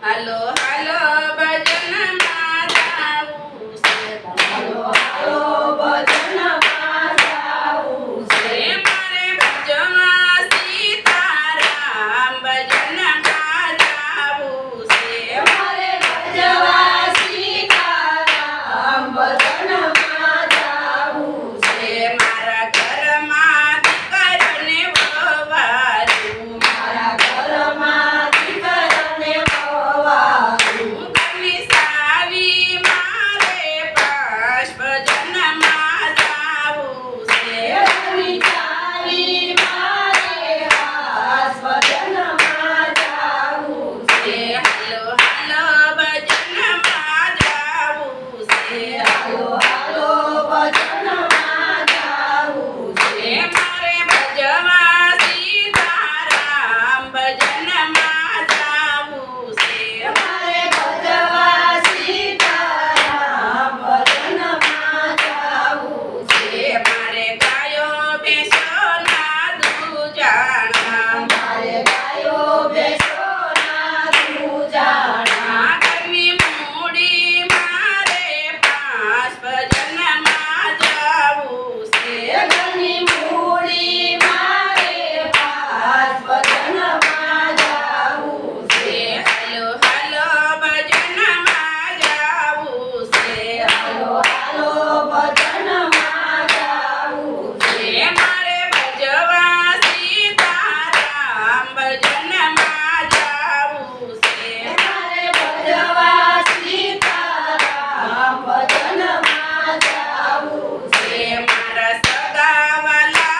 હાલો હાલો ભજનમાં જાવું છે. હાલો હાલો ભજનમાં જાવું છે. મારે ભજમાં સીતારામ ભજનમાં જાવું છે. મારે ભજવા સીતારામ ભજનમાં જાવું છે. મારા ઘરમાં દીકરાને વવારું, મારા ઘરમાં દીકરાને વવારું. ઘરની સાવી મારે પાસ ભજનમાં જાવું છે. ઘરની ચાવી મારે હાસ ભજનમાં જાવું છે. હાલો હાલો ભજનમાં જાવું છે. હાલો હાલો ભજનમાં જાવું છે. મારે ભજવા સીતારામ ભજનમાં જાવું છે. મારે ભજવા સીતારામ ભજનમાં જાવું છે. મારે ગાયો ભેંસોના દૂજાણા, મારે ગાયો ભેંસોના દૂજાણા. ઘરની મૂડી મારે પાંચ ભજનમાં જાવું છે. ઘરની મૂડી મારે પાસ ભજનમાં જાવું છે. હાલો હાલો ભજનમાં જાવું છે. હાલો હાલો ભજનમાં જાવું છે. મારે ભજવા સીતારામ ભજનમાં જાવું છે. મારે ભજવા સીતારામ ભજનમાં જાવું છે. મારા સગાવાલામાં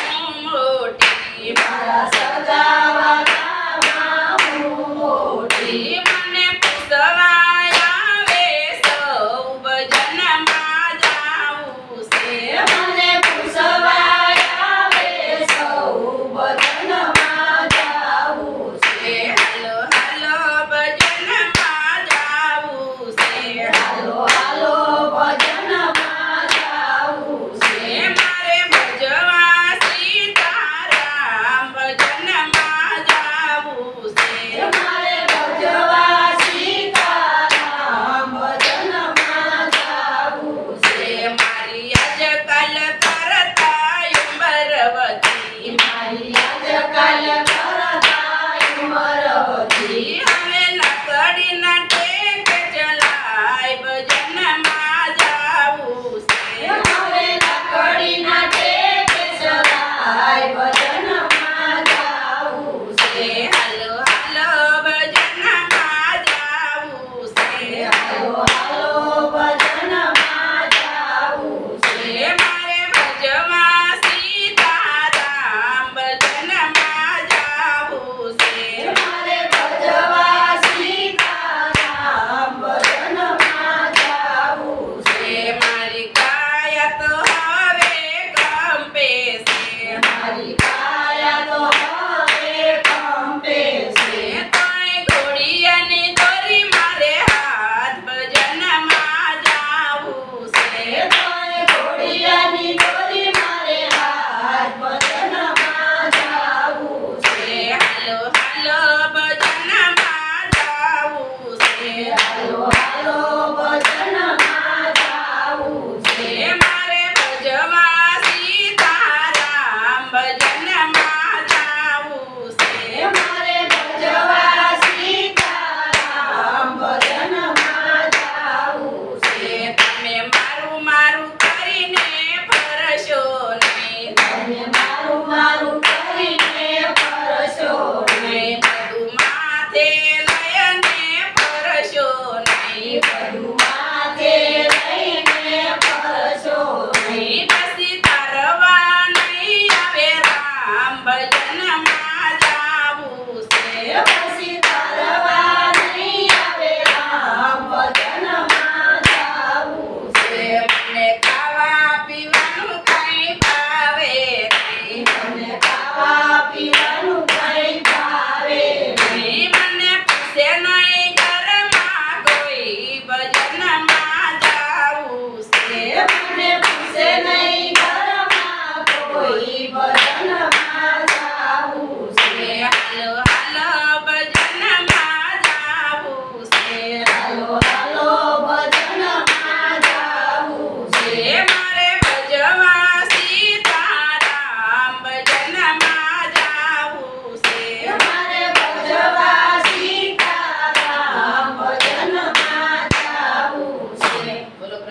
હું મોટી, મારા સગાવાલામાં હું મોટી. મને પૂછવા આવે સૌ ભજનમાં જાવું છે. મને પૂછવા આવે સૌ ભજનમાં જાવું છે. હાલો હાલો ભજનમાં જાવું છે. હાલો હાલો ભજનમાં જાવું છે. મારે ભજવા સીતારામ ભજનમાં જાવું છે. મારે ભજવા સીતારામ ભજનમાં જાવું છે. મારી આજકાલ કરતા ઉંમરવતી, મારી આજકાલ કરતા ઉંમરવતી. હવે લાકડીના ટેક ચલાય ભજનમાં જાવું છે. હવે લાકડીના ટેક ચલાય ભજનમાં જાવું છે. હાલો હાલો ભજનમાં જાવું છે. હાલો હાલો ભજનમાં જાવું છે. મારે ભજવા સીતારામ ભજનમાં જાવું છે. મારે ભજવા સીતારામ ભજનમાં જાવું છે. મારી કાયા તો હવે કંપે છે. મારી કાયા તો હવે કંપે છે. તોય ઘોડિયાની દોરી મારે હાથ ભજનમાં જાવું છે. તોય ઘોડિયાની દોરી મારે હાથ ભજનમાં જાવું છે. હાલો હાલો ભજનમાં જાવું છે. હાલો હાલો ભજનમાં જાવું છે. મારે ભજવા સીતારામ ભજનમાં જાવું છે. મારે ભજવા સીતારામ ભજનમાં જાવું છે. તમે મારું મારું કરીને ફરશો નહીં, તમે મારું મારું કરીને ફરશો નહીં. બધું માથે લઈને ફરશો નહીં. બધું માથે લઈને ફરશો નહીં. પછી તારવા નહીં આવે રામ ભજનમાં જાવું છે. પછી તારવા નહીં આવે રામ ભજનમાં જાવું છે. મને ખાવા પીવાનું કઈ ભાવે નહીં, મને ખાવા પીવાનું કઈ ભાવે નહીં. મને પૂછે નહીં ઘરમાં કોઈ ભજનમાં જાવું છે. મને પૂછે નહીં ઘરમાં કોઈ ભજનમાં જાવું છે. હાલો હાલો ભજનમાં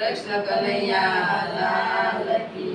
કૃષ્ણ કનૈયા લાલ કી